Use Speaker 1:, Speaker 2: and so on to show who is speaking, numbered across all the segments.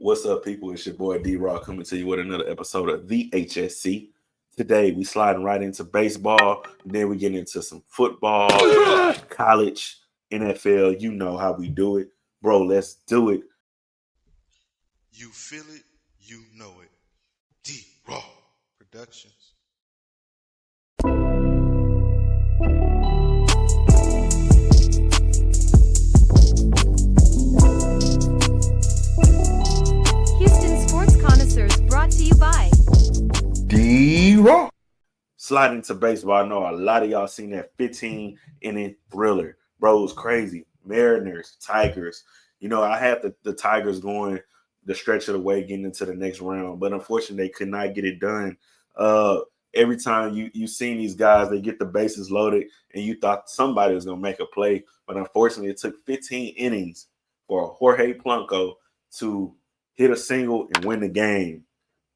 Speaker 1: What's up, people? It's your boy D Raww coming to you with another episode of the HSC. Today, we sliding right into baseball, and then we get into some football, college, NFL. You know how we do it. Bro, let's do it.
Speaker 2: You feel it, you know it. D Raww Productions.
Speaker 3: Houston Sports Connoisseurs brought to you by
Speaker 1: D Raww. Sliding into baseball, I know a lot of y'all seen that 15-inning thriller. Bro, it was crazy. Mariners, Tigers. You know, I had the Tigers going the stretch of the way getting into the next round, but unfortunately, they could not get it done. Every time you seen these guys, they get the bases loaded, and you thought somebody was going to make a play, but unfortunately, it took 15 innings for Jorge Polanco to hit a single and win the game.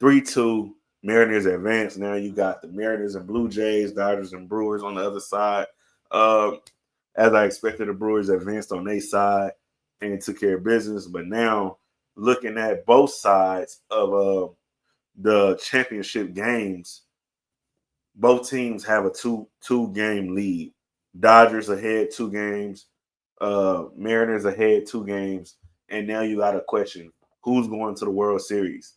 Speaker 1: 3-2, Mariners advance. Now you got the Mariners and Blue Jays, Dodgers and Brewers on the other side. As I expected, the Brewers advanced on their side and took care of business. But now, looking at both sides of the championship games, both teams have a two-game lead. Dodgers ahead 2 games, Mariners ahead 2 games, and now you got a question: who's going to the World Series?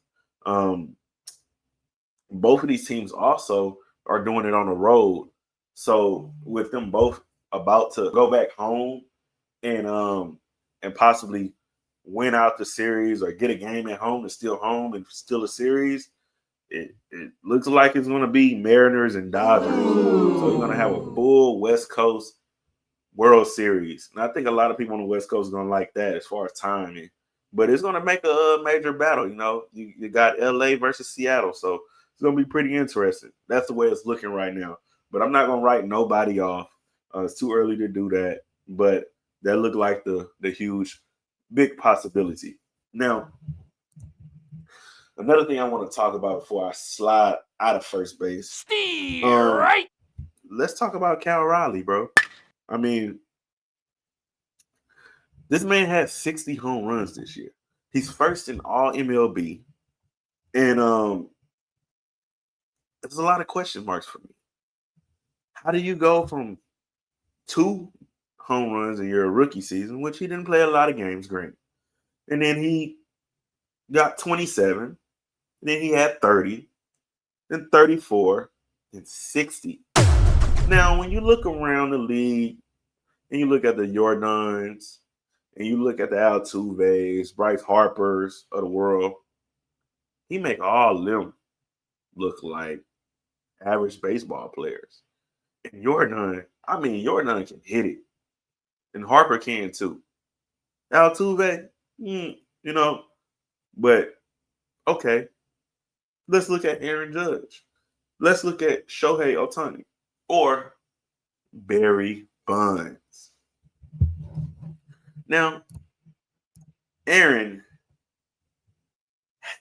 Speaker 1: Both of these teams also are doing it on the road. So with them both about to go back home and possibly win out the series or get a game at home and still home and still a series, it looks like it's going to be Mariners and Dodgers. So you're going to have a full West Coast World Series. And I think a lot of people on the West Coast are going to like that as far as timing. But it's going to make a major battle. You know, you got LA versus Seattle. So it's going to be pretty interesting. That's the way it's looking right now. But I'm not going to write nobody off. It's too early to do that. But that looked like the huge, big possibility. Now, another thing I want to talk about before I slide out of first base. Right. Let's talk about Cal Raleigh, bro. I mean, this man had 60 home runs this year. He's first in all MLB. And there's a lot of question marks for me. How do you go from 2 home runs in your rookie season, which he didn't play a lot of games, granted, and then he got 27, and then he had 30, then 34, and 60. Now, when you look around the league and you look at the Jordans and you look at the Altuves, Bryce Harpers of the world, he make all of them look like average baseball players. And Jordan can hit it. And Harper can too. Altuve, but okay. Let's look at Aaron Judge. Let's look at Shohei Ohtani or Barry Bonds. Now, Aaron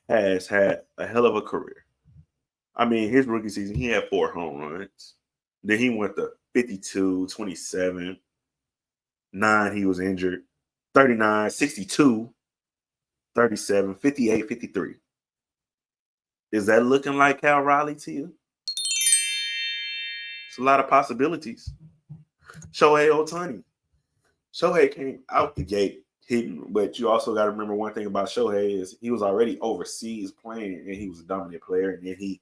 Speaker 1: has had a hell of a career. I mean, his rookie season, he had 4 home runs. Then he went to 52, 27, 9, he was injured, 39, 62, 37, 58, 53. Is that looking like Cal Raleigh to you? It's a lot of possibilities. Shohei Ohtani. Shohei came out the gate hitting, but you also got to remember one thing about Shohei is he was already overseas playing and he was a dominant player, and then he,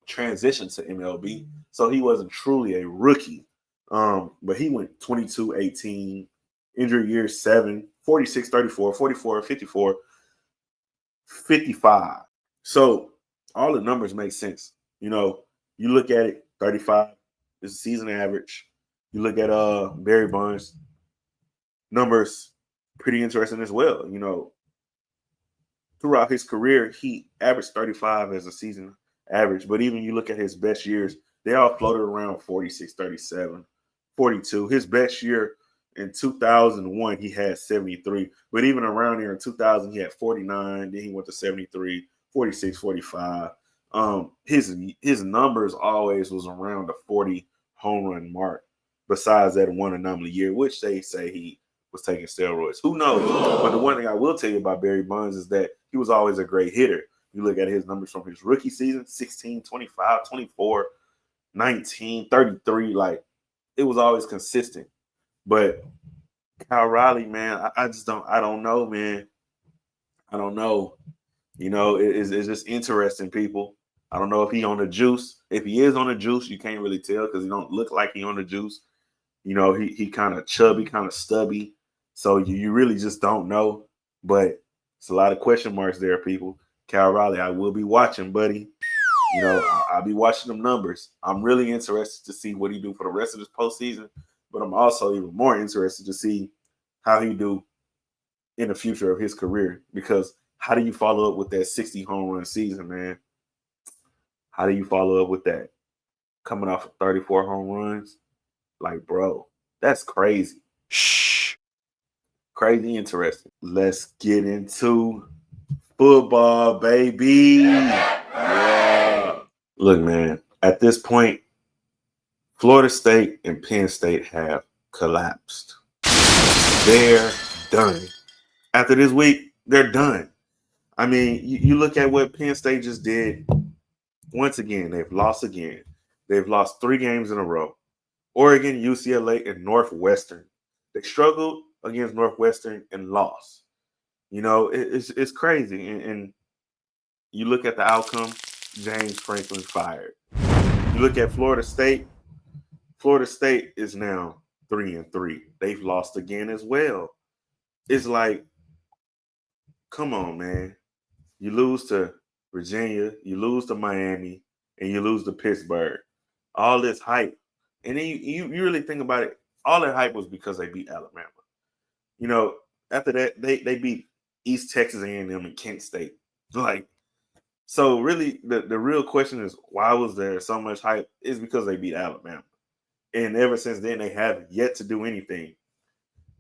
Speaker 1: transitioned to MLB. So he wasn't truly a rookie. But he went 22, 18, injury year 7, 46, 34, 44, 54, 55. So all the numbers make sense. You look at it, 35 is the season average. You look at Barry Bonds, numbers pretty interesting as well. Throughout his career, he averaged 35 as a season average. But even you look at his best years, they all floated around 46, 37, 42. His best year in 2001, he had 73. But even around here in 2000, he had 49. Then he went to 73, 46, 45. His numbers always was around the 40 home run mark, besides that one anomaly year, which they say he was taking steroids. Who knows? But the one thing I will tell you about Barry Bonds is that he was always a great hitter. You look at his numbers from his rookie season, 16, 25, 24, 19, 33. Like, it was always consistent. But Cal Raleigh, man, I don't know, man. I don't know. You know, it's just interesting, people. I don't know if he on the juice. If he is on the juice, you can't really tell because he don't look like he on the juice. You know, he kind of chubby, kind of stubby. So you really just don't know. But it's a lot of question marks there, people. Cal Raleigh, I will be watching, buddy. You know, I'll be watching them numbers. I'm really interested to see what he do for the rest of this postseason. But I'm also even more interested to see how he do in the future of his career. Because how do you follow up with that 60 home run season, man? How do you follow up with that? Coming off of 34 home runs? Like, bro, that's crazy. Shh. Crazy interesting. Let's get into football, baby. Yeah. Look, man, at this point, Florida State and Penn State have collapsed. They're done. After this week, they're done. I mean, you look at what Penn State just did. Once again, they've lost again. They've lost 3 games in a row. Oregon, UCLA, and Northwestern. They struggled against Northwestern and lost. You know, it's crazy. And you look at the outcome, James Franklin fired. You look at Florida State. Florida State is now 3-3. They've lost again as well. It's like, come on, man. You lose to Virginia, you lose to Miami, and you lose to Pittsburgh. All this hype. And then you really think about it, all that hype was because they beat Alabama. You know, after that, they beat East Texas A&M and Kent State. Like, so really, the real question is, why was there so much hype? It's because they beat Alabama. And ever since then, they have yet to do anything.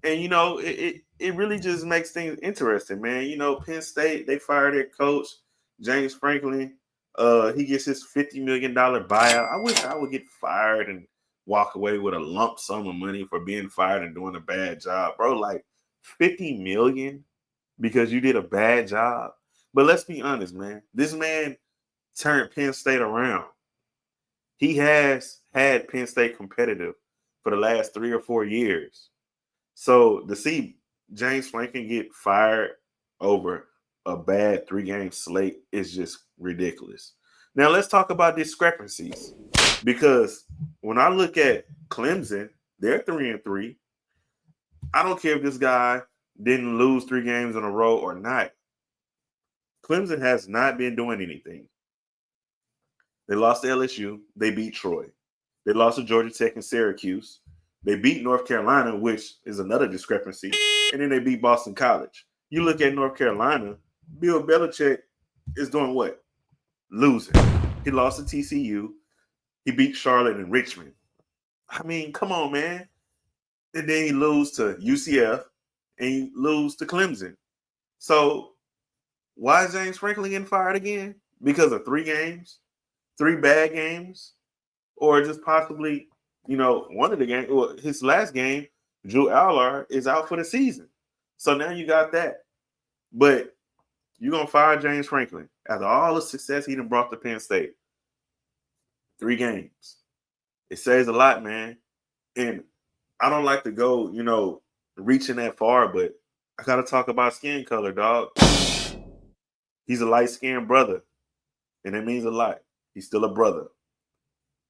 Speaker 1: And, you know, it really just makes things interesting, man. You know, Penn State, they fired their coach, James Franklin. He gets his $50 million buyout. I wish I would get fired and walk away with a lump sum of money for being fired and doing a bad job. Bro, like $50 million because you did a bad job. But let's be honest, man. This man turned Penn State around. He has had Penn State competitive for the last 3 or 4 years. So to see James Franklin get fired over a bad 3-game slate is just ridiculous. Now let's talk about discrepancies, because when I look at Clemson, they're 3-3. I don't care if this guy didn't lose 3 games in a row or not. Clemson has not been doing anything. They lost to LSU. They beat Troy. They lost to Georgia Tech and Syracuse. They beat North Carolina, which is another discrepancy. And then they beat Boston College. You look at North Carolina, Bill Belichick is doing what? Losing. He lost to TCU. He beat Charlotte and Richmond. I mean, come on, man. And then he lose to UCF and he lose to Clemson. So why is James Franklin getting fired again? Because of 3 games? 3 bad games? Or just possibly, you know, one of the games, well, his last game, Drew Allar is out for the season. So now you got that. But you're going to fire James Franklin after all the success he done brought to Penn State. 3 games. It says a lot, man. And I don't like to go, you know, reaching that far, but I got to talk about skin color, dog. He's a light-skinned brother, and it means a lot. He's still a brother.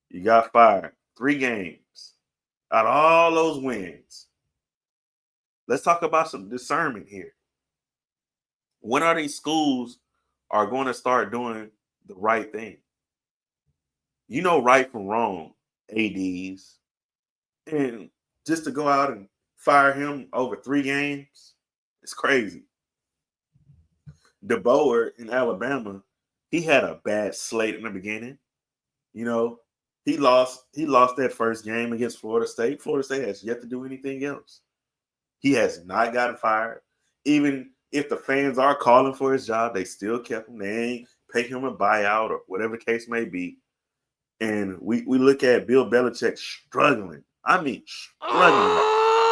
Speaker 1: You got fired 3 games out of all those wins. Let's talk about some discernment here. When are these schools are going to start doing the right thing? You know right from wrong, ADs. And just to go out and fire him over 3 games, it's crazy. DeBoer in Alabama, he had a bad slate in the beginning. You know, he lost that first game against Florida State. Florida State has yet to do anything else. He has not gotten fired. Even if the fans are calling for his job, they still kept him. They ain't pay him a buyout or whatever the case may be. And we look at Bill Belichick struggling. I mean, struggling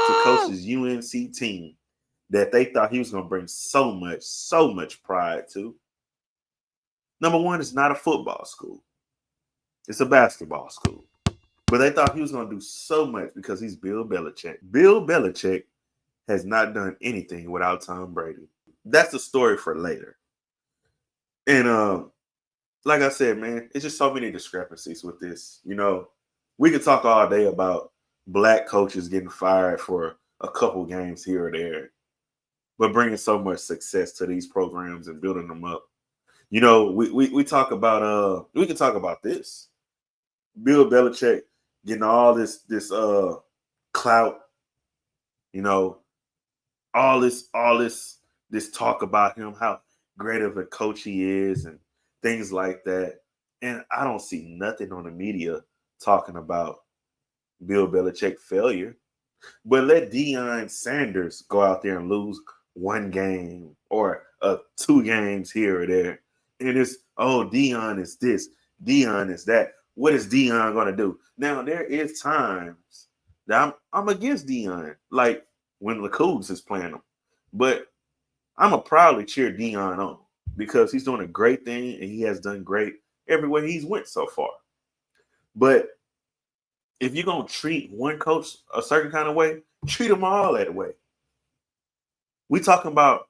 Speaker 1: to coach his UNC team that they thought he was going to bring so much pride to. Number one, it's not a football school. It's a basketball school. But they thought he was going to do so much because he's Bill Belichick. Bill Belichick has not done anything without Tom Brady. That's the story for later. And like I said, man, it's just so many discrepancies with this. You know, we could talk all day about black coaches getting fired for a couple games here or there, but bringing so much success to these programs and building them up. You know, we talk about we can talk about this. Bill Belichick getting all this clout, you know, all this talk about him, how great of a coach he is and things like that. And I don't see nothing on the media talking about Bill Belichick failure. But let Deion Sanders go out there and lose one game or 2 games here or there. And it's, oh, Deion is this, Deion is that. What is Deion going to do? Now, there is times that I'm against Deion, like when LeCoups is playing him. But I'm going to proudly cheer Deion on because he's doing a great thing and he has done great everywhere he's went so far. But if you're going to treat one coach a certain kind of way, treat them all that way. We talking about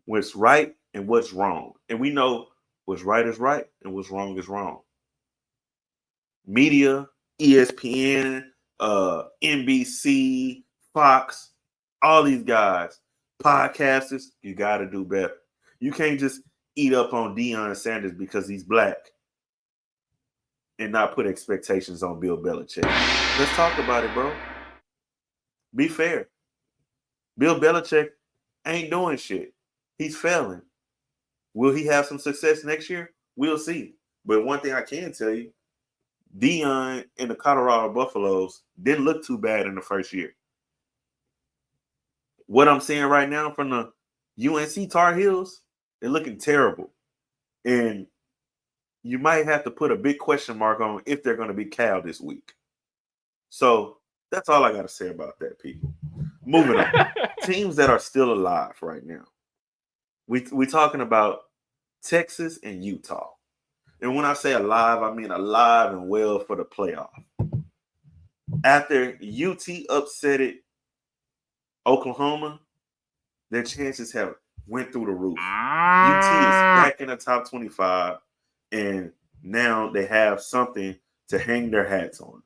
Speaker 1: what's right and what's wrong. And we know what's right is right and what's wrong is wrong. Media, ESPN, NBC, Fox, all these guys, podcasters, you got to do better. You can't just eat up on Deion Sanders because he's black and not put expectations on Bill Belichick. Let's talk about it, bro. Be fair. Bill Belichick ain't doing shit. He's failing. Will he have some success next year? We'll see. But one thing I can tell you, Deion and the Colorado Buffaloes didn't look too bad in the first year. What I'm seeing right now from the UNC Tar Heels, they're looking terrible. And you might have to put a big question mark on if they're going to be Cal this week. So that's all I got to say about that, people. Moving on. Teams that are still alive right now. We talking about Texas and Utah. And when I say alive, I mean alive and well for the playoff. After UT upsetted Oklahoma, their chances have went through the roof. UT is back in the top 25, and now they have something to hang their hats on.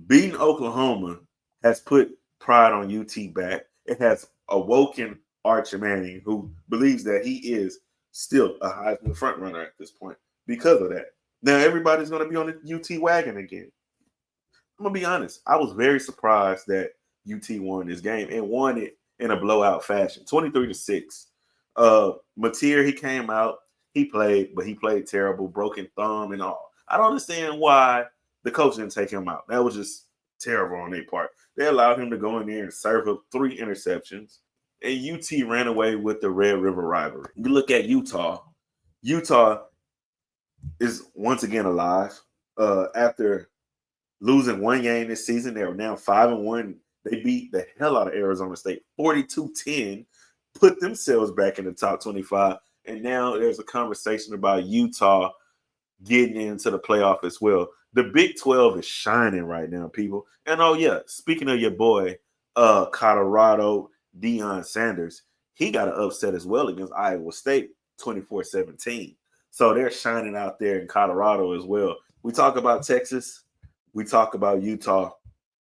Speaker 1: Beating Oklahoma has put pride on UT back. It has awoken Archie Manning, who believes that he is still a Heisman frontrunner at this point because of that. Now everybody's going to be on the UT wagon again. I'm going to be honest. I was very surprised that UT won this game and won it in a blowout fashion, 23-6. Mateer, he came out, he played, but he played terrible, broken thumb and all. I don't understand why the coach didn't take him out. That was just terrible on their part. They allowed him to go in there and serve up 3 interceptions. And UT ran away with the Red River rivalry. You look at Utah. Utah is once again alive. After losing 1 game this season, they are now 5-1. They beat the hell out of Arizona State, 42-10, put themselves back in the top 25. And now there's a conversation about Utah getting into the playoff as well. The Big 12 is shining right now, people. And oh yeah, speaking of your boy, Colorado, Deion Sanders, he got an upset as well against Iowa State, 24-17. So they're shining out there in Colorado as well. We talk about Texas. We talk about Utah.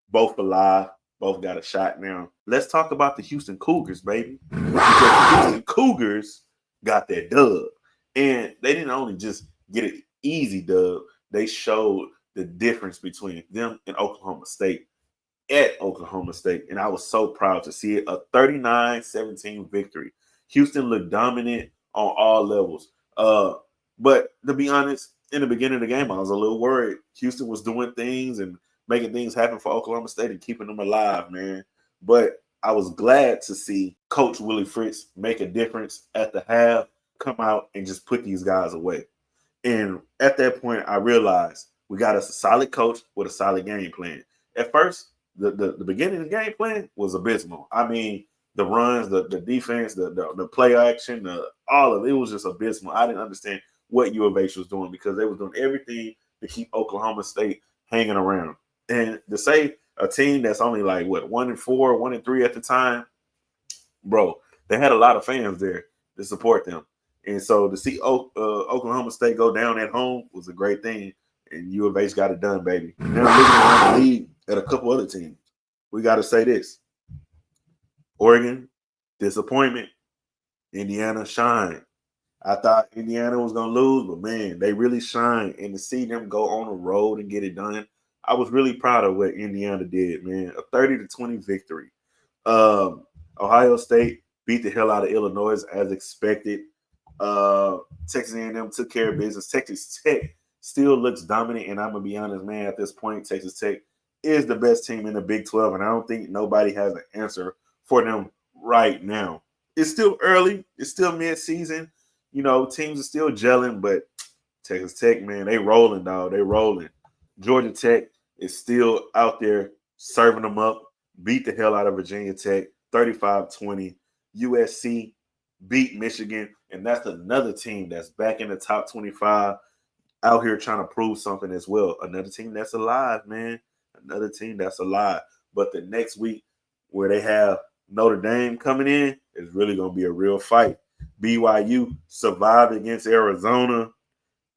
Speaker 1: Both alive. Both got a shot now. Let's talk about the Houston Cougars, baby. Because the Houston Cougars got their dub. And they didn't only just get an easy dub. They showed the difference between them and Oklahoma State. At Oklahoma State, and I was so proud to see it. A 39-17 victory. Houston looked dominant on all levels. But to be honest, in the beginning of the game, I was a little worried. Houston was doing things and making things happen for Oklahoma State and keeping them alive, man. But I was glad to see Coach Willie Fritz make a difference at the half, come out and just put these guys away. And at that point, I realized we got us a solid coach with a solid game plan. At first, the beginning of the game plan was abysmal. I mean, the runs, the defense, the play action, all of it was just abysmal. I didn't understand what U of H was doing because they was doing everything to keep Oklahoma State hanging around. And to say a team that's only like 1-4, 1-3 at the time, bro, they had a lot of fans there to support them. And so to see Oklahoma State go down at home was a great thing. And U of H got it done, baby. Now looking around the league at a couple other teams, we got to say this. Oregon, disappointment. Indiana, shine. I thought Indiana was going to lose, but, man, they really shine. And to see them go on the road and get it done, I was really proud of what Indiana did, man. A 30-20 victory. Ohio State beat the hell out of Illinois as expected. Texas A&M took care of business. Texas Tech still looks dominant, and I'm going to be honest, man, at this point, Texas Tech is the best team in the Big 12, and I don't think nobody has an answer for them right now. It's still early. It's still mid-season. You know, teams are still gelling, but Texas Tech, man, they rolling, dog. They rolling. Georgia Tech is still out there serving them up. Beat the hell out of Virginia Tech, 35-20. USC beat Michigan, and that's another team that's back in the top 25 out here trying to prove something as well. Another team that's alive, man. Another team that's alive. But the next week where they have Notre Dame coming in is really going to be a real fight. BYU survived against Arizona.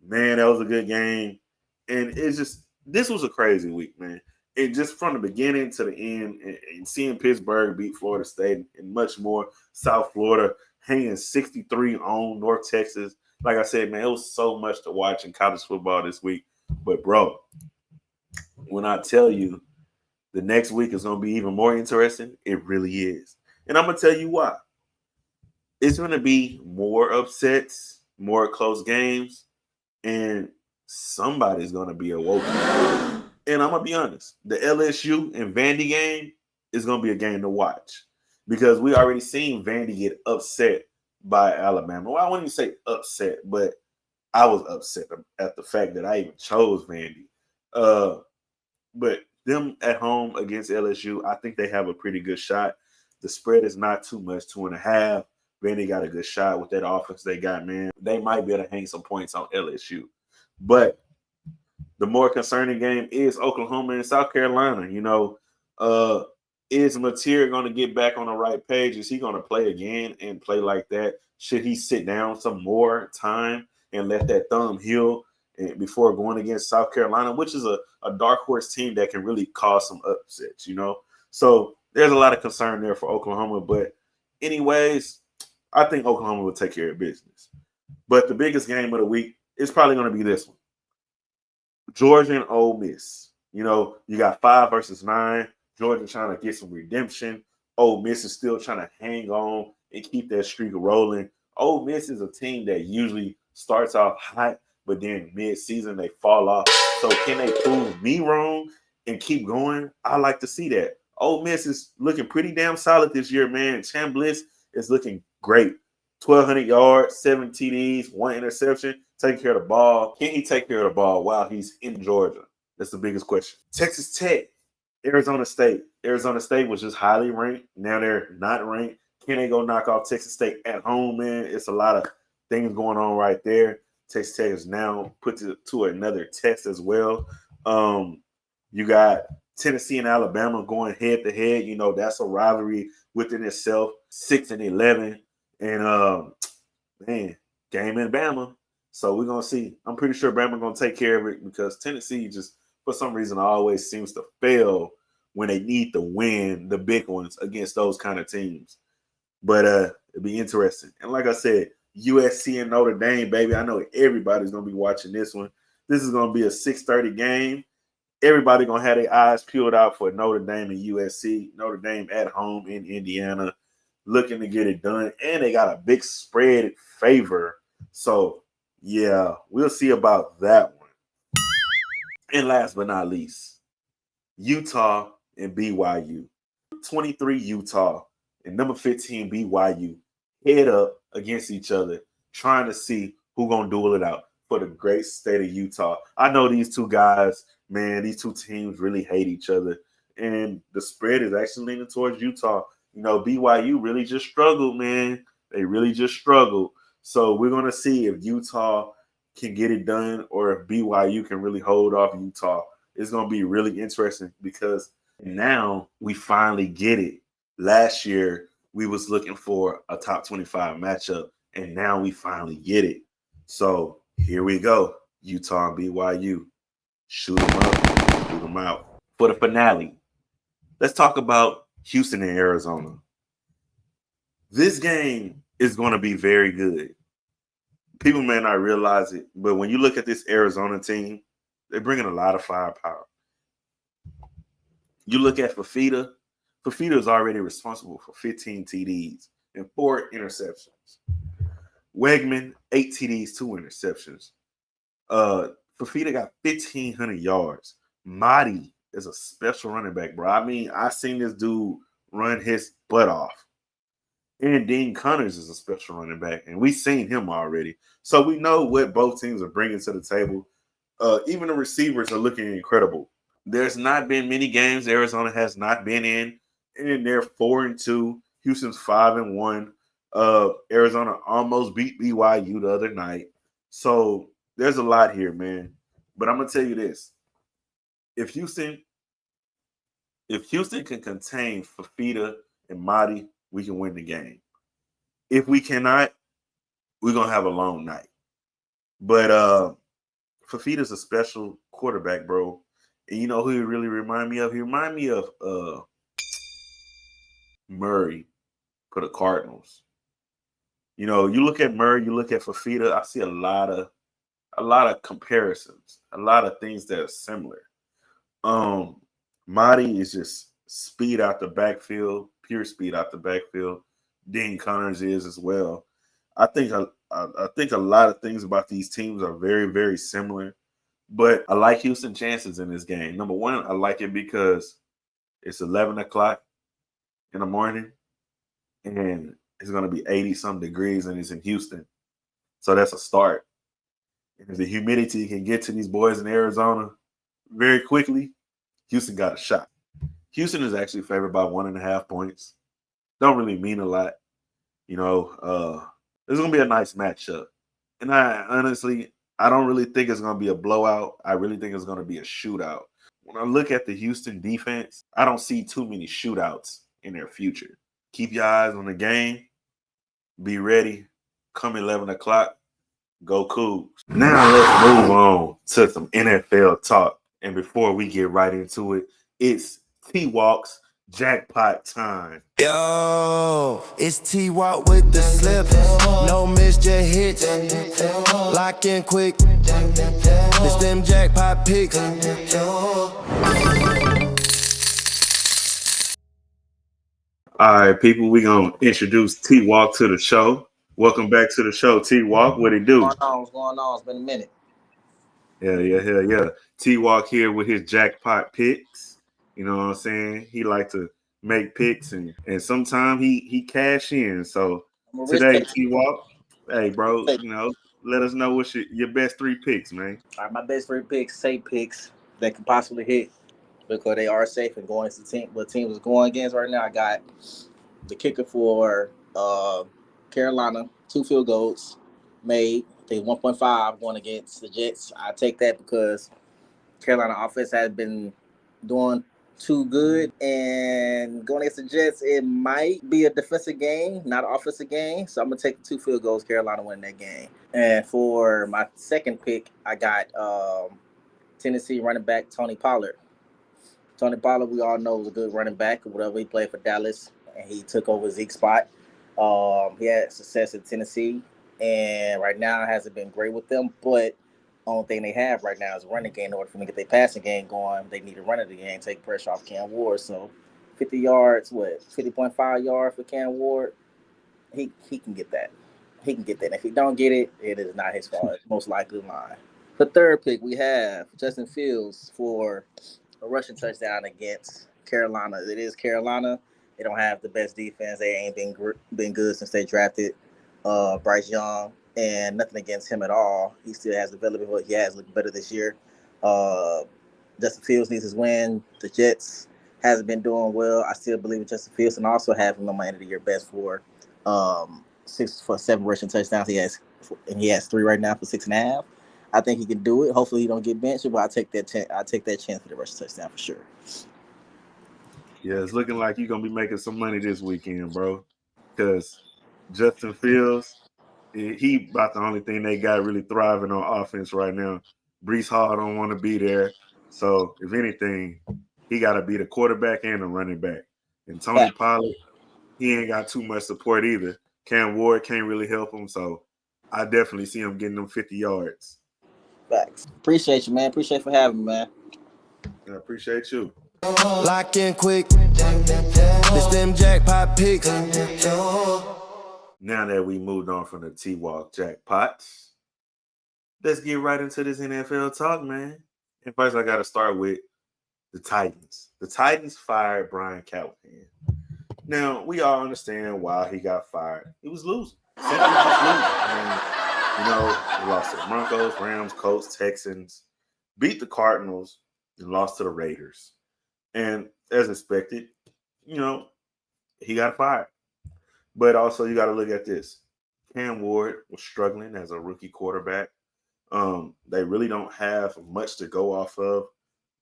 Speaker 1: Man, that was a good game. And it's just, this was a crazy week, man. And just from the beginning to the end, and seeing Pittsburgh beat Florida State and much more, South Florida hanging 63 on North Texas. Like I said, man, it was so much to watch in college football this week. But, bro, when I tell you the next week is going to be even more interesting, it really is. And I'm going to tell you why. It's going to be more upsets, more close games, and somebody's going to be awoken. And I'm going to be honest, the LSU and Vandy game is going to be a game to watch because we already seen Vandy get upset by Alabama. Well, I wouldn't even say upset, but I was upset at the fact that I even chose Vandy. But them at home against LSU, I think they have a pretty good shot. The spread is not too much, 2.5. Vandy got a good shot with that offense they got, man. They might be able to hang some points on LSU. But the more concerning game is Oklahoma and South Carolina. You know, is Mateer going to get back on the right page? Is he going to play again and play like that? Should he sit down some more time and let that thumb heal before going against South Carolina, which is a dark horse team that can really cause some upsets, you know? So there's a lot of concern there for Oklahoma. But anyways, I think Oklahoma will take care of business. But the biggest game of the week is probably going to be this one. Georgia and Ole Miss. You know, you got 5 versus 9. Georgia trying to get some redemption. Ole Miss is still trying to hang on and keep that streak rolling. Ole Miss is a team that usually starts off hot, but then mid-season they fall off. So can they prove me wrong and keep going? I like to see that. Ole Miss is looking pretty damn solid this year, man. Chambliss is looking great. 1,200 yards, 7 TDs, 1 interception, taking care of the ball. Can he take care of the ball while he's in Georgia? That's the biggest question. Texas Tech, Arizona State. Arizona State was just highly ranked. Now they're not ranked. Can they go knock off Texas State at home, man? It's a lot of things going on right there. Texas Tech is now put to another test as well. You got Tennessee and Alabama going head-to-head. You know, that's a rivalry within itself, 6-11. And, man, game in Bama. So we're going to see. I'm pretty sure Bama going to take care of it because Tennessee just, for some reason, always seems to fail when they need to win the big ones against those kind of teams. But it'll be interesting. And like I said, USC and Notre Dame, baby, I know everybody's going to be watching this one. This is going to be a 6:30 game. Everybody going to have their eyes peeled out for Notre Dame and USC. Notre Dame at home in Indiana, looking to get it done. And they got a big spread favor. So, yeah, we'll see about that one. And last but not least, Utah and BYU. 23 Utah and number 15 BYU head up against each other, trying to see who's going to duel it out for the great state of Utah. I know these two guys, man, these two teams really hate each other. and the spread is actually leaning towards Utah. You know, BYU really just struggled, man. They really just struggled. So we're going to see if Utah can get it done or if BYU can really hold off Utah. It's going to be really interesting because now we finally get it. Last year, we was looking for a top 25 matchup, and now we finally get it. So here we go. Utah and BYU. Shoot them up, shoot them out. For the finale, let's talk about Houston and Arizona. This game is going to be very good. People may not realize it, but when you look at this Arizona team, they're bringing a lot of firepower. You look at Fafita. Fafita is already responsible for 15 TDs and 4 interceptions. Wegman, 8 TDs, 2 interceptions. Fafita got 1,500 yards. Mahdi is a special running back, bro. I mean, I seen this dude run his butt off. And Dean Connors is a special running back, and we've seen him already. So we know what both teams are bringing to the table. Even the receivers are looking incredible. There's not been many games Arizona has not been in, and they're 4-2. Houston's 5-1. Arizona almost beat BYU the other night. So there's a lot here, man. But I'm gonna tell you this: if Houston can contain Fafita and Mahdi, we can win the game. If we cannot, we're gonna have a long night. But Fafita's a special quarterback, bro. And you know who he really remind me of? He remind me of Murray for the Cardinals. You know, you look at Murray, you look at Fafita, I see a lot of comparisons, a lot of things that are similar. Mahdi is just speed out the backfield, pure speed out the backfield. Dean Connors is as well. I think a lot of things about these teams are very, very similar. But I like Houston chances in this game. Number one, I like it because it's 11 o'clock in the morning and it's going to be 80-some degrees and it's in Houston. So that's a start. And if the humidity can get to these boys in Arizona very quickly, Houston got a shot. Houston is actually favored by 1.5 points. Don't really mean a lot. You know, it's going to be a nice matchup. And I don't really think it's going to be a blowout. I really think it's going to be a shootout. When I look at the Houston defense, I don't see too many shootouts in their future. Keep your eyes on the game. Be ready. Come 11 o'clock. Go Cougs. Now let's move on to some NFL talk. And before we get right into it, it's Twalk's jackpot time.
Speaker 4: Yo, it's Twalk with the slip. No miss, just hits. Lock in quick. This them jackpot picks.
Speaker 1: All right, people, we're going to introduce Twalk to the show. Welcome back to the show, Twalk. What it do?
Speaker 5: What's going on? It's been a minute.
Speaker 1: Hell yeah. Twalk here with his jackpot picks. You know what I'm saying? He like to make picks and sometimes he cash in. So today, Twalk, hey, bro, you know, let us know what's your best 3 picks, man.
Speaker 5: All right, my best 3 picks, safe picks that can possibly hit because they are safe and going to what team is going against right now. I got the kicker for Carolina, 2 field goals made. They 1.5 going against the Jets. I take that because Carolina offense has been doing too good, and going against the Jets, it might be a defensive game, not an offensive game. So I'm gonna take the 2 field goals, Carolina winning that game. And for my second pick, I got Tennessee running back Tony Pollard. Tony Pollard, we all know, was a good running back or whatever. He played for Dallas, and he took over Zeke's spot. He had success in Tennessee, and right now hasn't been great with them. But only thing they have right now is a running game. In order for them to get their passing game going, they need to run of the game, take pressure off Cam Ward. So 50 yards, 50.5 yards for Cam Ward, he can get that. He can get that. And if he don't get it, it is not his fault. It's most likely mine. The third pick, we have Justin Fields for a rushing touchdown against Carolina. It is Carolina. They don't have the best defense. They ain't been good since they drafted Bryce Young, and nothing against him at all. He still has development, but he has looked better this year. Justin Fields needs his win. The Jets hasn't been doing well. I still believe in Justin Fields, and also have him on my end of the year best for 7 rushing touchdowns. He has 3 right now for 6.5. I think he can do it. Hopefully, he don't get benched, but I take that chance for the rushing touchdown for sure.
Speaker 1: Yeah, it's looking like you're gonna be making some money this weekend, bro. Because Justin Fields, he about the only thing they got really thriving on offense right now. Brees Hall don't want to be there, so if anything, he got to be the quarterback and the running back. And Tony Pollard, he ain't got too much support either. Cam Ward can't really help him, so I definitely see him getting them 50 yards.
Speaker 5: Facts. Appreciate you, man. Appreciate for having me, man.
Speaker 1: I appreciate you.
Speaker 4: Lock in quick. This them jackpot picks.
Speaker 1: Now that we moved on from the Twalk Jackpots, let's get right into this NFL talk, man. And first, I got to start with the Titans. The Titans fired Brian Callahan. Now, we all understand why he got fired. He was losing. Simply just losing. He lost to the Broncos, Rams, Colts, Texans, beat the Cardinals, and lost to the Raiders. And as expected, he got fired. But also, you got to look at this. Cam Ward was struggling as a rookie quarterback. They really don't have much to go off of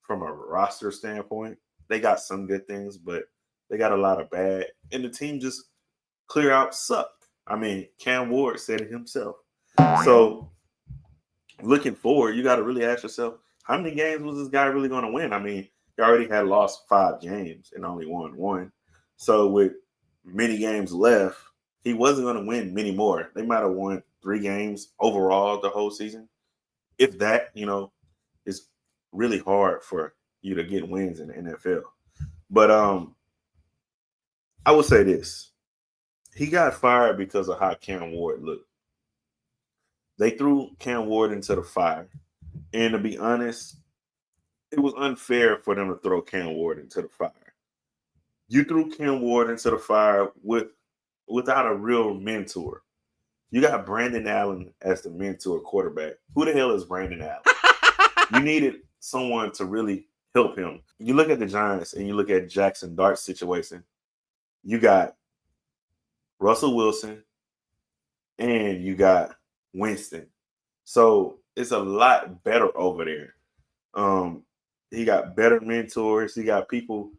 Speaker 1: from a roster standpoint. They got some good things, but they got a lot of bad. And the team just clear out sucked. I mean, Cam Ward said it himself. So, looking forward, you got to really ask yourself, how many games was this guy really going to win? I mean, he already had lost 5 games and only won 1. So, with many games left, he wasn't going to win many more. They might have won 3 games overall the whole season. If that, is really hard for you to get wins in the NFL. But I would say this. He got fired because of how Cam Ward looked. They threw Cam Ward into the fire. And to be honest, it was unfair for them to throw Cam Ward into the fire. You threw Cam Ward into the fire without a real mentor. You got Brandon Allen as the mentor quarterback. Who the hell is Brandon Allen? You needed someone to really help him. You look at the Giants and you look at Jackson Dart's situation. You got Russell Wilson and you got Winston. So it's a lot better over there. He got better mentors. He got people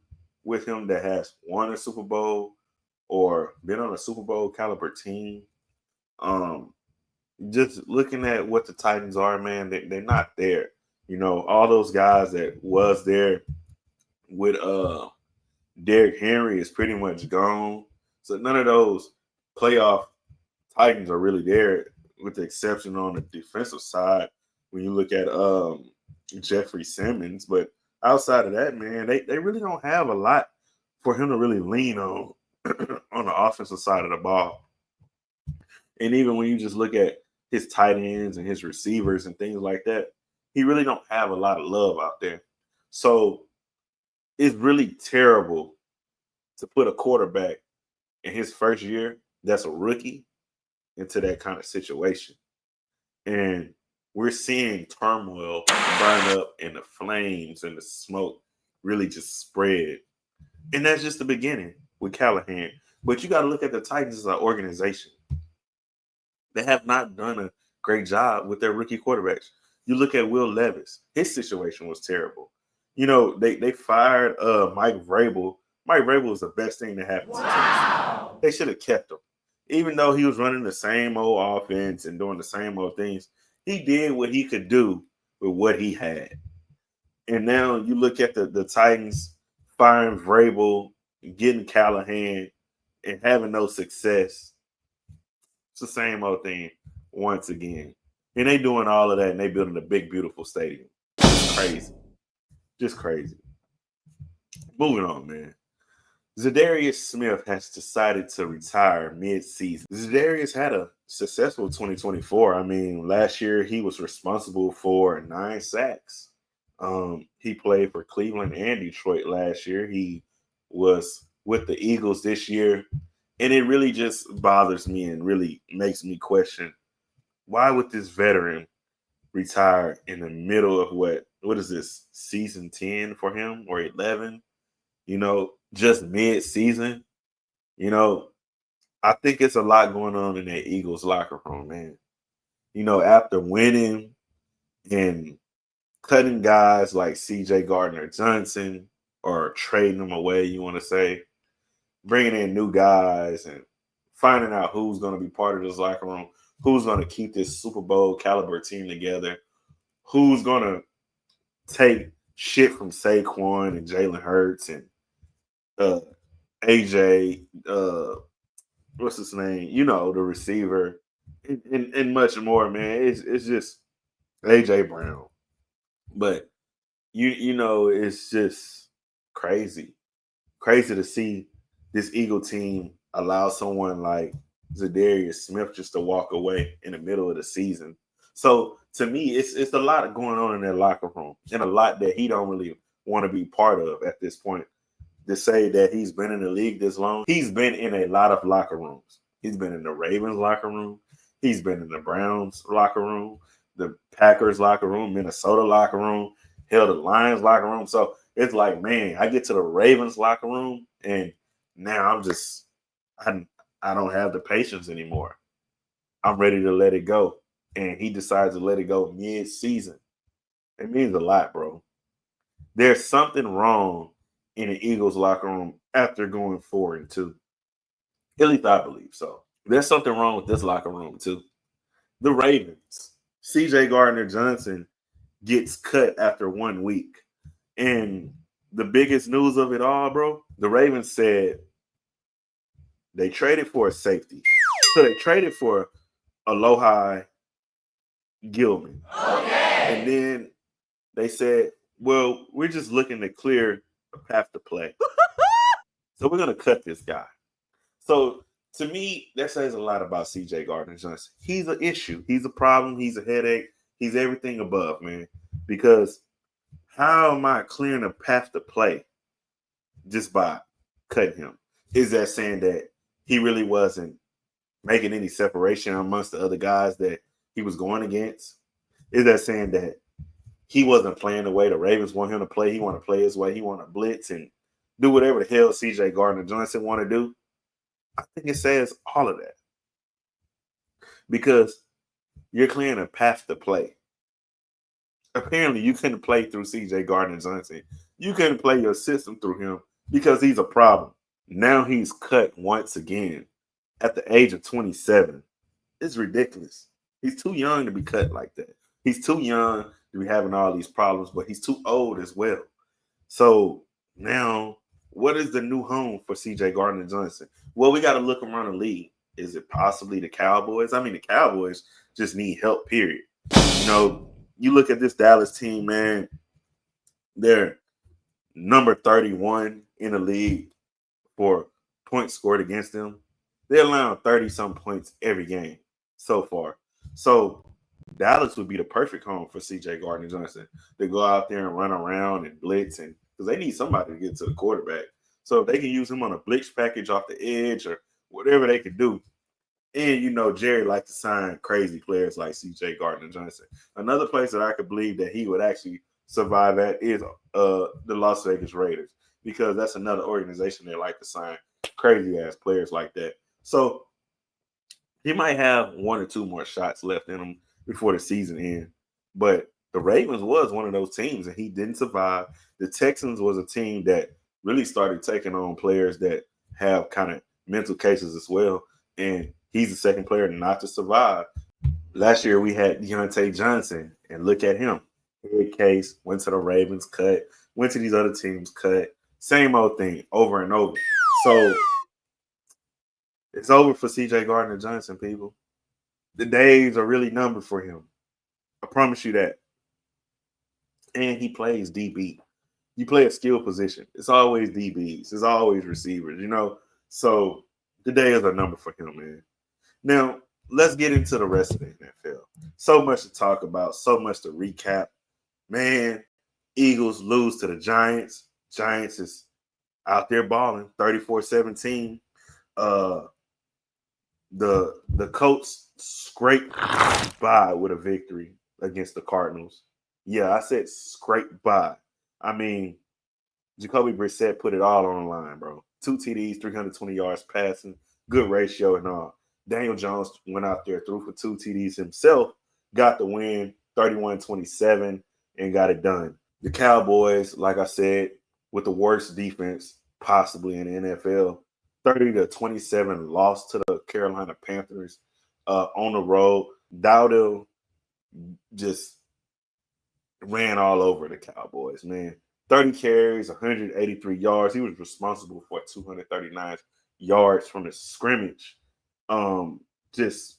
Speaker 1: with him that has won a Super Bowl or been on a Super Bowl caliber team. Just looking at what the Titans are, man, they're not there. All those guys that was there with Derrick Henry is pretty much gone. So none of those playoff Titans are really there, with the exception on the defensive side when you look at Jeffrey Simmons. But outside of that, man, they really don't have a lot for him to really lean on on the offensive side of the ball. And even when you just look at his tight ends and his receivers and things like that, he really don't have a lot of love out there. So it's really terrible to put a quarterback in his first year that's a rookie into that kind of situation. And we're seeing turmoil burn up and the flames and the smoke really just spread. And that's just the beginning with Callahan. But you got to look at the Titans as an organization. They have not done a great job with their rookie quarterbacks. You look at Will Levis. His situation was terrible. They fired Mike Vrabel. Mike Vrabel was the best thing that happened to Tennessee. They should have kept him. Even though he was running the same old offense and doing the same old things, he did what he could do with what he had. And now you look at the Titans firing Vrabel, getting Callahan, and having no success. It's the same old thing once again. And they doing all of that, and they building a big, beautiful stadium. It's crazy. Just crazy. Moving on, man. Za'Darius Smith has decided to retire mid-season. Za'Darius had a successful 2024. I mean, last year he was responsible for 9 sacks. He played for Cleveland and Detroit last year. He was with the Eagles this year. And it really just bothers me and really makes me question, why would this veteran retire in the middle of what is this, season 10 for him or 11? just mid-season. I think it's a lot going on in that Eagles locker room, man. After winning and cutting guys like CJ Gardner-Johnson or trading them away, you want to say, bringing in new guys and finding out who's going to be part of this locker room, who's going to keep this Super Bowl caliber team together, who's going to take shit from Saquon and Jalen Hurts and AJ, what's his name? The receiver, and much more, man. It's just AJ Brown. But it's just crazy to see this Eagle team allow someone like Zadarius Smith just to walk away in the middle of the season. So to me, it's a lot going on in that locker room and a lot that he don't really want to be part of at this point. To say that he's been in the league this long, he's been in a lot of locker rooms. He's been in the Ravens locker room. He's been in the Browns locker room, the Packers locker room, Minnesota locker room, hell, the Lions locker room. So it's like, man, I get to the Ravens locker room and now I don't have the patience anymore. I'm ready to let it go. And he decides to let it go mid-season. It means a lot, bro. There's something wrong in the Eagles locker room after going 4-2. At least I believe so. There's something wrong with this locker room too. The Ravens, CJ Gardner-Johnson gets cut after 1 week. And the biggest news of it all, bro, the Ravens said they traded for a safety. So they traded for Alohi Gilman. Okay. And then they said, well, we're just looking to clear a path to play. So we're going to cut this guy. So to me, that says a lot about CJ Gardner-Johnson. He's an issue. He's a problem. He's a headache. He's everything above, man. Because how am I clearing a path to play just by cutting him? Is that saying that he really wasn't making any separation amongst the other guys that he was going against? Is that saying that he wasn't playing the way the Ravens want him to play? He want to play his way. He want to blitz and do whatever the hell CJ Gardner-Johnson want to do? I think it says all of that. Because you're clearing a path to play. Apparently, you couldn't play through CJ Gardner-Johnson. You couldn't play your system through him because he's a problem. Now he's cut once again at the age of 27. It's ridiculous. He's too young to be cut like that. He's too young to be having all these problems, but he's too old as well. So now, what is the new home for CJ Gardner-Johnson? Well, we got to look around the league. Is it possibly the Cowboys? I mean, the Cowboys just need help, period. You look at this Dallas team, man, they're number 31 in the league for points scored against them. They're allowing 30-some points every game so far. So Dallas would be the perfect home for CJ Gardner-Johnson to go out there and run around and blitz, and because they need somebody to get to the quarterback. So if they can use him on a blitz package off the edge or whatever they could do. And, Jerry likes to sign crazy players like CJ Gardner-Johnson. Another place that I could believe that he would actually survive at is the Las Vegas Raiders, because that's another organization that like to sign crazy-ass players like that. So he might have 1 or 2 more shots left in him before the season ends. But the Ravens was one of those teams, and he didn't survive. The Texans was a team that really started taking on players that have kind of mental cases as well. And he's the second player not to survive. Last year we had Deontay Johnson, and look at him. Head case, went to the Ravens, cut, went to these other teams, cut. Same old thing over and over. So it's over for CJ Gardner-Johnson, people. The days are really numbered for him. I promise you that. And he plays DB. You play a skill position. It's always DBs. It's always receivers, So the days are numbered for him, man. Now, let's get into the rest of the NFL. So much to talk about, so much to recap. Man, Eagles lose to the Giants. Giants is out there balling, 34-17. The Colts scraped by with a victory against the Cardinals. Yeah, I said scraped by. I mean, Jacoby Brissett put it all on the line, bro. 2 TDs, 320 yards passing, good ratio and all. Daniel Jones went out there, threw for 2 TDs himself, got the win, 31-27, and got it done. The Cowboys, like I said, with the worst defense possibly in the NFL, 30-27 loss to the Carolina Panthers on the road. Dowdell just ran all over the Cowboys, man. 30 carries, 183 yards. He was responsible for 239 yards from the scrimmage. Just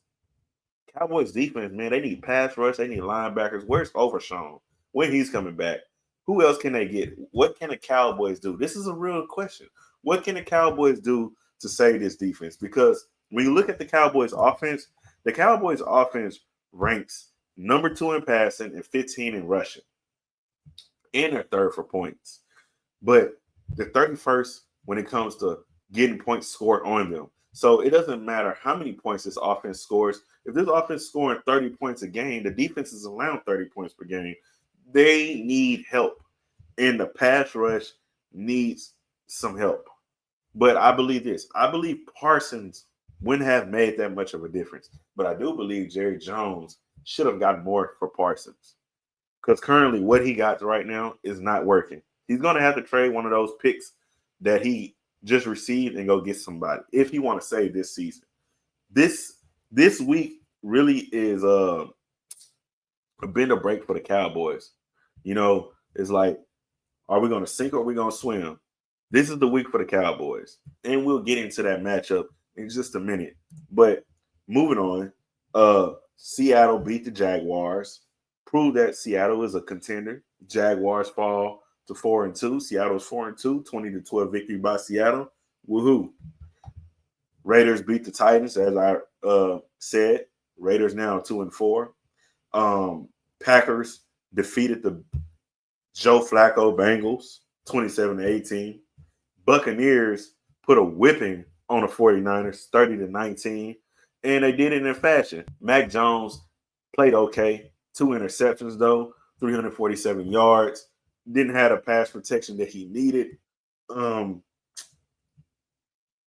Speaker 1: Cowboys defense, man, they need pass rush. They need linebackers. Where's Overshown? When he's coming back? Who else can they get? What can the Cowboys do? This is a real question. What can the Cowboys do to save this defense? Because when you look at the Cowboys offense ranks number 2 in passing and 15 in rushing. And they're third for points. But they're 31st when it comes to getting points scored on them. So it doesn't matter how many points this offense scores. If this offense scoring 30 points a game, the defense is allowing 30 points per game. They need help. And the pass rush needs some help. But I believe this. I believe Parsons wouldn't have made that much of a difference. But I do believe Jerry Jones should have gotten more for Parsons. Because currently what he got right now is not working. He's going to have to trade one of those picks that he just received and go get somebody if he want to save this season. This week really is a bend or break for the Cowboys. You know, it's like, are we going to sink or are we going to swim? This is the week for the Cowboys. And we'll get into that matchup in just a minute. But moving on, Seattle beat the Jaguars. Prove that Seattle is a contender. Jaguars fall to 4-2. Seattle's 4-2, 20-12 victory by Seattle. Woohoo. Raiders beat the Titans, as I said. Raiders now 2-4. Packers defeated the Joe Flacco Bengals 27-18. Buccaneers put a whipping on the 49ers 30-19. And they did it in fashion. Mac Jones played okay. 2 interceptions, though, 347 yards. Didn't have a pass protection that he needed. The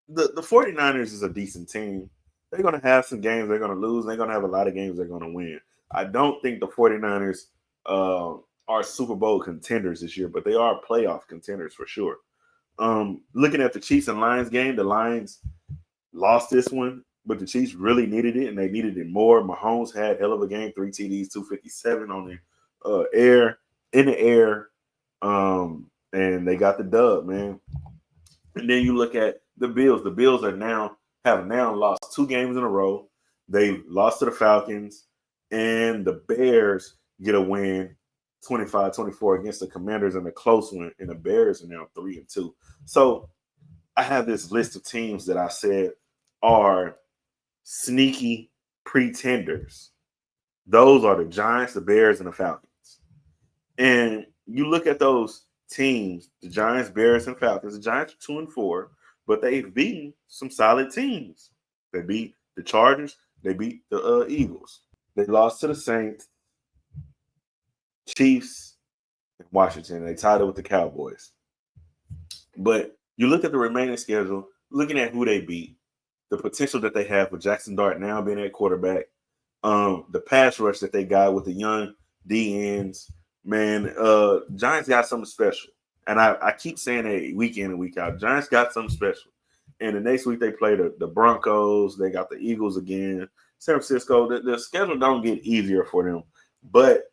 Speaker 1: 49ers is a decent team. They're going to have some games they're going to lose. They're going to have a lot of games they're going to win. I don't think the 49ers are Super Bowl contenders this year, but they are playoff contenders for sure. Looking at the Chiefs and Lions game, the Lions lost this one. But the Chiefs really needed it, and they needed it more. Mahomes had hell of a game, 3 TDs, 257 on the air, and they got the dub, man. And then you look at the Bills. The Bills have now lost 2 games in a row. They lost to the Falcons, and the Bears get a win, 25-24 against the Commanders in a close one, and the Bears are now 3-2. So I have this list of teams that I said are sneaky pretenders. Those are the Giants, the Bears, and the Falcons. And you look at those teams, the Giants, Bears, and Falcons. The Giants are 2-4, but they've beaten some solid teams. They beat the Chargers. They beat the Eagles. They lost to the Saints, Chiefs, and Washington. They tied it with the Cowboys. But you look at the remaining schedule, looking at who they beat, the potential that they have with Jackson Dart now being at quarterback, the pass rush that they got with the young D-ends, man, Giants got something special. And I keep saying that week in and week out. Giants got something special. And the next week they play the Broncos. They got the Eagles again. San Francisco, the schedule don't get easier for them. But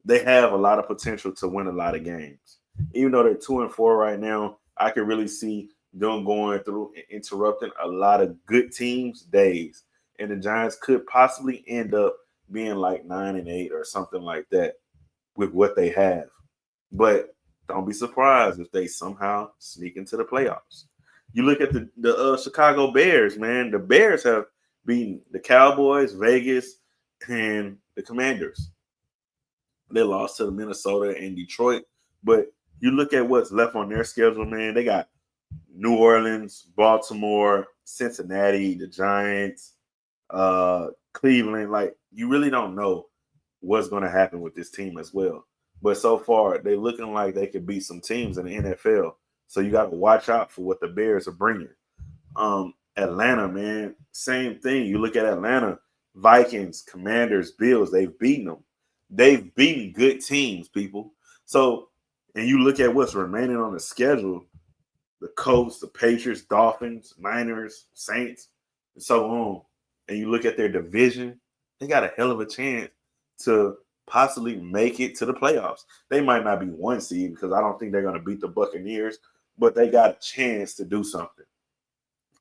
Speaker 1: they have a lot of potential to win a lot of games. Even though they're 2-4 right now, I can really see them going through and interrupting a lot of good teams' days. And the Giants could possibly end up being like 9-8 or something like that with what they have. But don't be surprised if they somehow sneak into the playoffs. You look at the Chicago Bears, man. The Bears have beaten the Cowboys, Vegas, and the Commanders. They lost to the Minnesota and Detroit. But you look at what's left on their schedule, man. They got New Orleans, Baltimore, Cincinnati, the Giants, Cleveland. Like, you really don't know what's going to happen with this team as well. But so far, they looking like they could beat some teams in the NFL. So you got to watch out for what the Bears are bringing. Atlanta, man, same thing. You look at Atlanta, Vikings, Commanders, Bills, they've beaten them. They've beaten good teams, people. So, and you look at what's remaining on the schedule, the Colts, the Patriots, Dolphins, Niners, Saints, and so on. And you look at their division, they got a hell of a chance to possibly make it to the playoffs. They might not be one seed because I don't think they're going to beat the Buccaneers, but they got a chance to do something.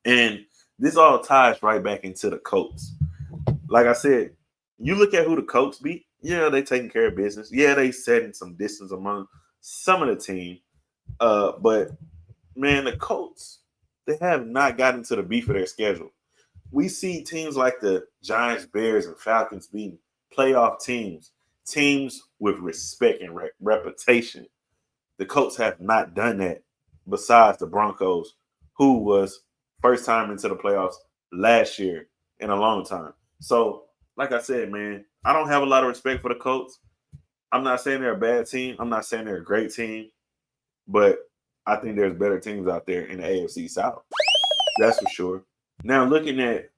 Speaker 1: And this all ties right back into the Colts. Like I said, you look at who the Colts beat. Yeah, they taking care of business. Yeah, they setting some distance among some of the team. But man, the Colts, they have not gotten to the beef of their schedule. We see teams like the Giants, Bears, and Falcons beating playoff teams with respect and reputation. The Colts have not done that besides the Broncos, who was first time into the playoffs last year in a long time. So, like I said, man, I don't have a lot of respect for the Colts. I'm not saying they're a bad team. I'm not saying they're a great team. But I think there's better teams out there in the AFC South. That's for sure. Now, looking at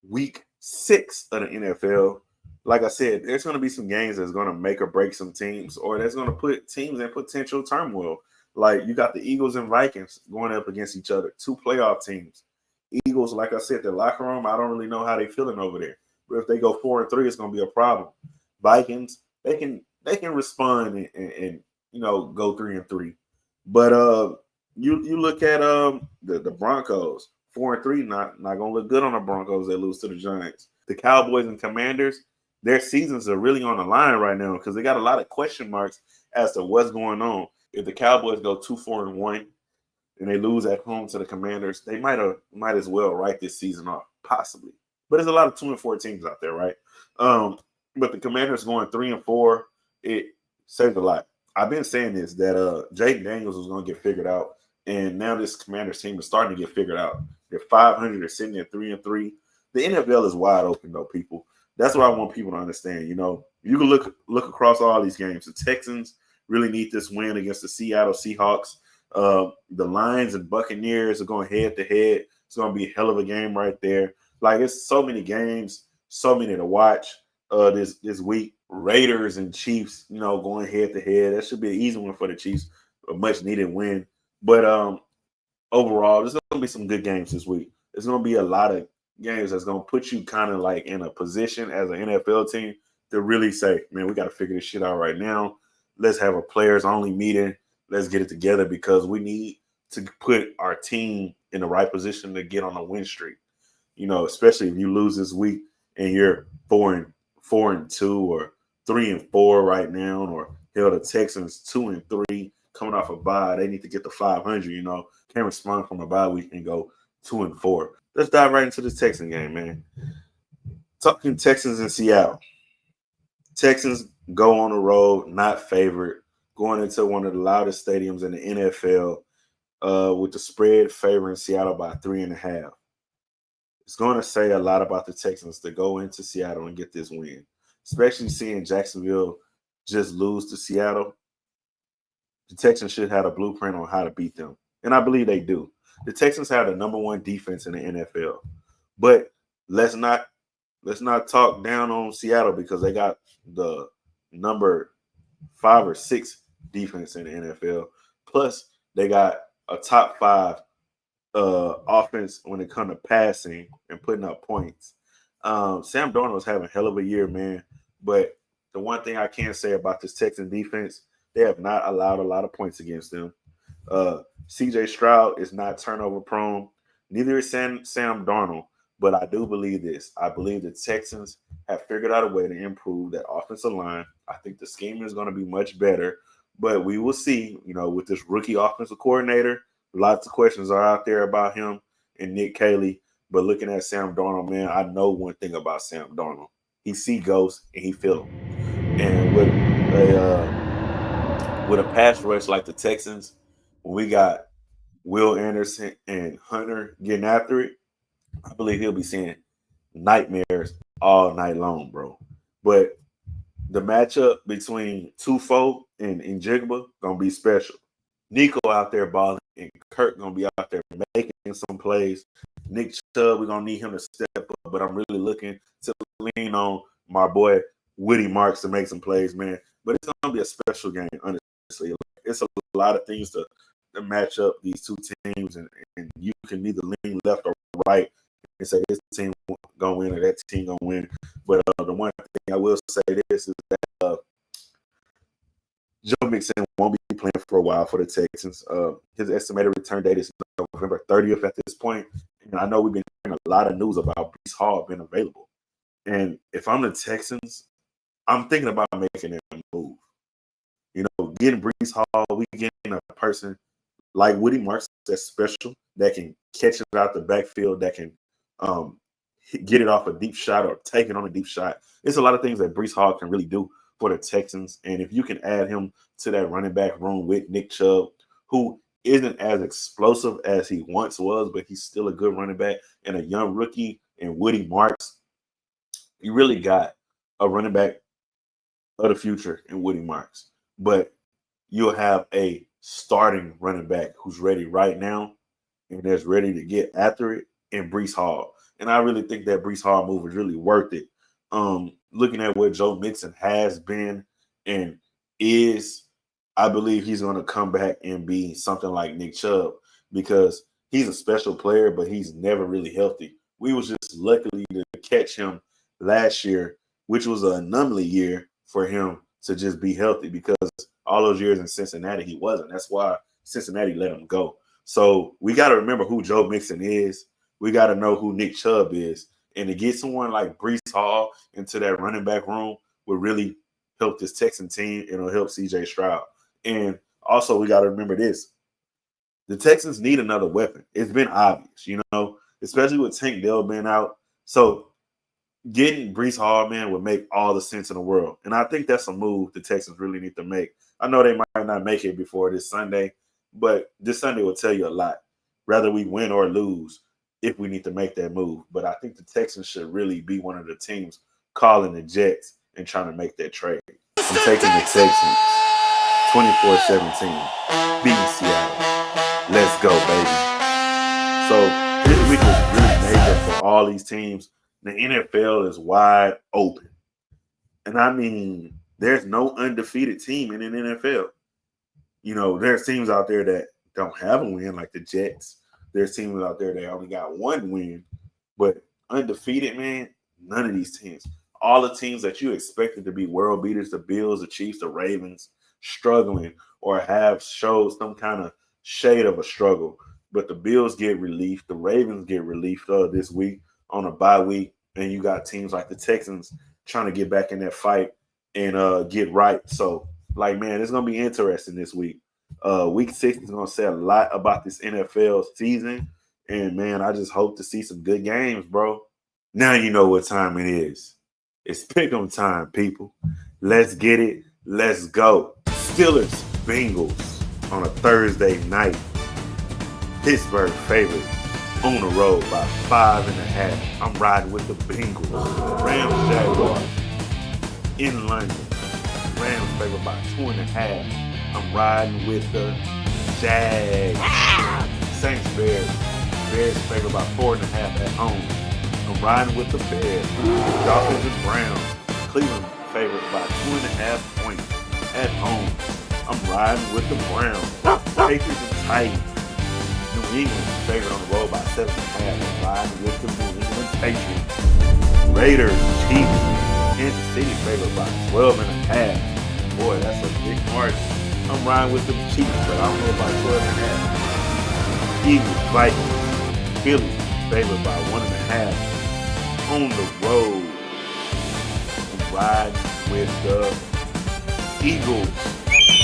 Speaker 1: week 6 of the NFL, like I said, there's going to be some games that's going to make or break some teams, or that's going to put teams in potential turmoil. Like you got the Eagles and Vikings going up against each other, 2 playoff teams. Eagles, like I said, their locker room, I don't really know how they're feeling over there. But if they go 4-3, it's going to be a problem. Vikings, they can respond and go 3-3. But you look at the Broncos, 4-3, not gonna look good on the Broncos. They lose to the Giants. The Cowboys and Commanders, their seasons are really on the line right now because they got a lot of question marks as to what's going on. If the Cowboys go 2-4-1 and they lose at home to the Commanders, they might as well write this season off, possibly. But there's a lot of 2-4 teams out there, right? But the Commanders going 3-4, it says a lot. I've been saying this, that Jaden Daniels was going to get figured out, and now this Commanders team is starting to get figured out. They're 500. They're sitting at 3-3. The NFL is wide open, though, people. That's what I want people to understand. You can look across all these games. The Texans really need this win against the Seattle Seahawks. The Lions and Buccaneers are going head-to-head. It's going to be a hell of a game right there. Like, it's so many games, so many to watch this week. Raiders and Chiefs, going head-to-head. That should be an easy one for the Chiefs, a much-needed win. But overall, there's going to be some good games this week. There's going to be a lot of games that's going to put you kind of like in a position as an NFL team to really say, man, we got to figure this shit out right now. Let's have a players-only meeting. Let's get it together because we need to put our team in the right position to get on a win streak. Especially if you lose this week and you're 4-2 or 3-4 right now, or hell, the Texans 2-3 coming off a bye. They need to get to 500. Can't respond from a bye week and go 2-4. Let's dive right into this Texan game, man. Talking Texans in Seattle. Texans go on the road, not favored, going into one of the loudest stadiums in the NFL, with the spread favoring Seattle by 3.5. It's going to say a lot about the Texans to go into Seattle and get this win, especially seeing Jacksonville just lose to Seattle. The Texans should have a blueprint on how to beat them, and I believe they do. The Texans have the number 1 defense in the NFL, but let's not talk down on Seattle because they got the number 5 or 6 defense in the NFL. Plus, they got a top 5 offense when it comes to passing and putting up points. Sam Darnold's having a hell of a year, man. But the one thing I can say about this Texan defense, they have not allowed a lot of points against them. C.J. Stroud is not turnover prone. Neither is Sam Darnold. But I do believe this. I believe the Texans have figured out a way to improve that offensive line. I think the scheme is going to be much better. But we will see, with this rookie offensive coordinator, lots of questions are out there about him and Nick Caley. But looking at Sam Darnold, man, I know one thing about Sam Darnold. He see ghosts and he feel them. And with a pass rush like the Texans, when we got Will Anderson and Hunter getting after it, I believe he'll be seeing nightmares all night long, bro. But the matchup between Tufo and Jigba gonna be special. Nico out there balling, and Kirk gonna be out there making some plays. Nick Chubb, we're gonna need him to step up, but I'm really looking to lean on my boy Woody Marks to make some plays, man. But it's gonna be a special game, honestly. It's a lot of things to match up these two teams, and you can either lean left or right and say this team gonna win or that team gonna win. But the one thing I will say this is that Joe Mixon won't be playing for a while for the Texans. His estimated return date is November 30th at this point. And I know we've been hearing a lot of news about Breece Hall being available. And if I'm the Texans, I'm thinking about making a move. You know, getting Breece Hall, we getting a person like Woody Marks that's special, that can catch it out the backfield, that can get it off a deep shot or take it on a deep shot. It's a lot of things that Breece Hall can really do for the Texans. And if you can add him to that running back room with Nick Chubb, who isn't as explosive as he once was, but he's still a good running back, and a young rookie and Woody Marks, you really got a running back of the future in Woody Marks. But you'll have a starting running back who's ready right now and that's ready to get after it in Breece Hall. And I really think that Breece Hall move is really worth it. Looking at what Joe Mixon has been and is, I believe he's going to come back and be something like Nick Chubb, because he's a special player, but he's never really healthy. We was just lucky to catch him last year, which was an anomaly year for him to just be healthy, because all those years in Cincinnati, he wasn't. That's why Cincinnati let him go. So we got to remember who Joe Mixon is. We got to know who Nick Chubb is. And to get someone like Breece Hall into that running back room would really help this Texan team. It'll help C.J. Stroud. And also, we got to remember this. The Texans need another weapon. It's been obvious, you know, especially with Tank Dell being out. So getting Breece Hall, man, would make all the sense in the world. And I think that's a move the Texans really need to make. I know they might not make it before this Sunday, but this Sunday will tell you a lot, whether we win or lose, if we need to make that move. But I think the Texans should really be one of the teams calling the Jets and trying to make that trade. I'm taking the Texans 24-17, beating Seattle. Let's go, baby. So this week was really major for all these teams. The NFL is wide open. And I mean, there's no undefeated team in an NFL. You know, there's teams out there that don't have a win, like the Jets. There's teams out there that only got one win. But undefeated, man, none of these teams. All the teams that you expected to be world beaters, the Bills, the Chiefs, the Ravens, struggling or have showed some kind of shade of a struggle. But the Bills get relief. The Ravens get relief this week on a bye week. And you got teams like the Texans trying to get back in that fight and get right. So, like, man, it's going to be interesting this week. Week 6 is going to say a lot about this NFL season. And, man, I just hope to see some good games, bro. Now you know what time it is. It's pick'em time, people. Let's get it. Let's go. Steelers, Bengals on a Thursday night. Pittsburgh favorite on the road by 5.5. I'm riding with the Bengals. Rams, Jaguars in London. Rams favorite by 2.5. I'm riding with the Jags. Saints, Bears. Bears favorite by 4.5 at home. I'm riding with the Bears. Dolphins and Browns. Cleveland favorite by 2.5 points at home. I'm riding with the Browns. Patriots and Titans. New England favorite on the road by 7.5. I'm riding with the New England Patriots. Raiders, Chiefs. Kansas City favorite by 12.5. Boy, that's a big margin. I'm riding with the Chiefs, but I don't know about 12.5. Eagles, Vikings, Philly favored by 1.5 on the road. I'm riding with the Eagles.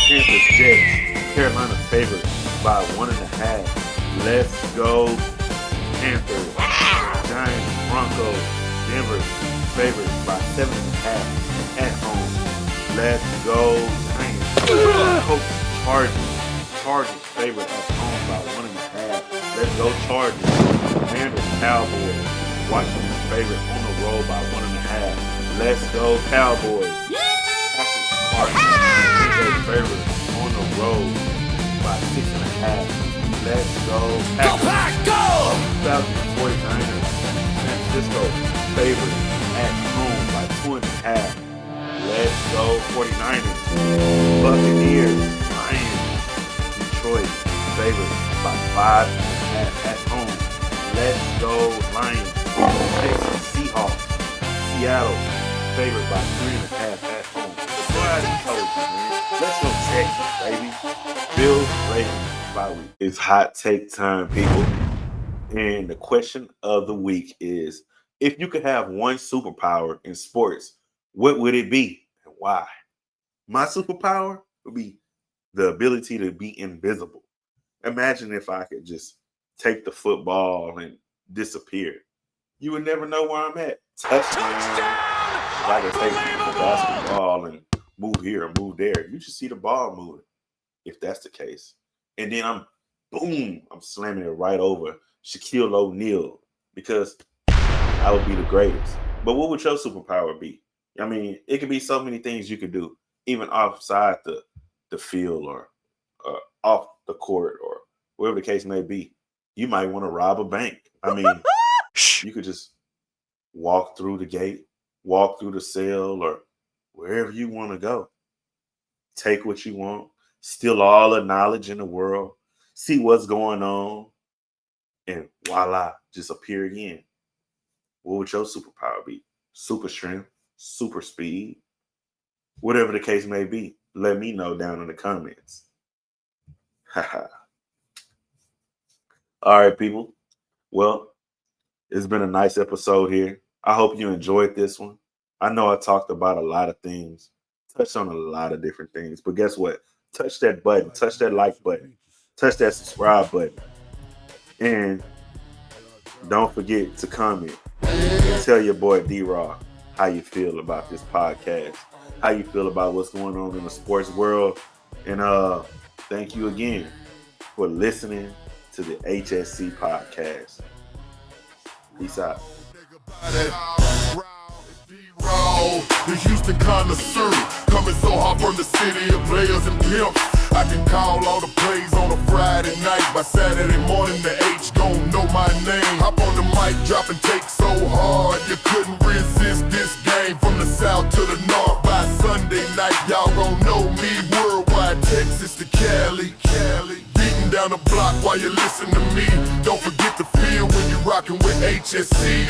Speaker 1: Panthers, Jets, Carolina favored by 1.5. Let's go Panthers. Giants, Broncos, Denver favored by 7.5 at home. Let's go Giants. Coach, Chargers favored at home by 1.5. Let's go Chargers. Commanders, Cowboys. Washington favorite on the road by 1.5. Let's go Cowboys. Arkansas favorite on the road by 6.5. Let's go.
Speaker 4: Go Pack, go!
Speaker 1: Falcons 49ers. San Francisco favorite at home by 2.5. Let's go 49ers. Buccaneers, Lions, Detroit favorite by 5.5 at home. Let's go Lions. Texans, Seahawks, Seattle favorite by 3.5 at home. Let's go Texans, baby. Bills, Ravens, bye week. It's hot take time, people. And the question of the week is, if you could have one superpower in sports, what would it be and why? My superpower would be the ability to be invisible. Imagine if I could just take the football and disappear. You would never know where I'm at. Touchdown! If I could take the basketball and move here or move there, you just see the ball moving, if that's the case. And then I'm slamming it right over Shaquille O'Neal because I would be the greatest. But what would your superpower be? I mean, it could be so many things you could do, even outside the field or off the court or wherever the case may be. You might want to rob a bank. I mean, you could just walk through the gate, walk through the cell, or wherever you want to go. Take what you want, steal all the knowledge in the world, see what's going on, and voila, just appear again. What would your superpower be? Super strength, super speed, whatever the case may be. Let me know down in the comments. All right, people. Well, it's been a nice episode here. I hope you enjoyed this one. I know I talked about a lot of things, touched on a lot of different things, but guess what? Touch that button, touch that like button, touch that subscribe button, and don't forget to comment and tell your boy D Raww how you feel about this podcast, how you feel about what's going on in the sports world, and thank you again for listening to the HSC podcast. Peace out.
Speaker 6: The Houston connoisseur, coming so hot from the city of players and pimps. I can call all the plays on a Friday night. By Saturday morning, the H gon' know my name. Hop on the mic, dropping takes so hard you couldn't resist this game. From the south to the north, by Sunday night, y'all gon' know me. Worldwide, Texas to Cali. Beating down the block while you listen to me. Don't forget to feel when you're rocking with HSC.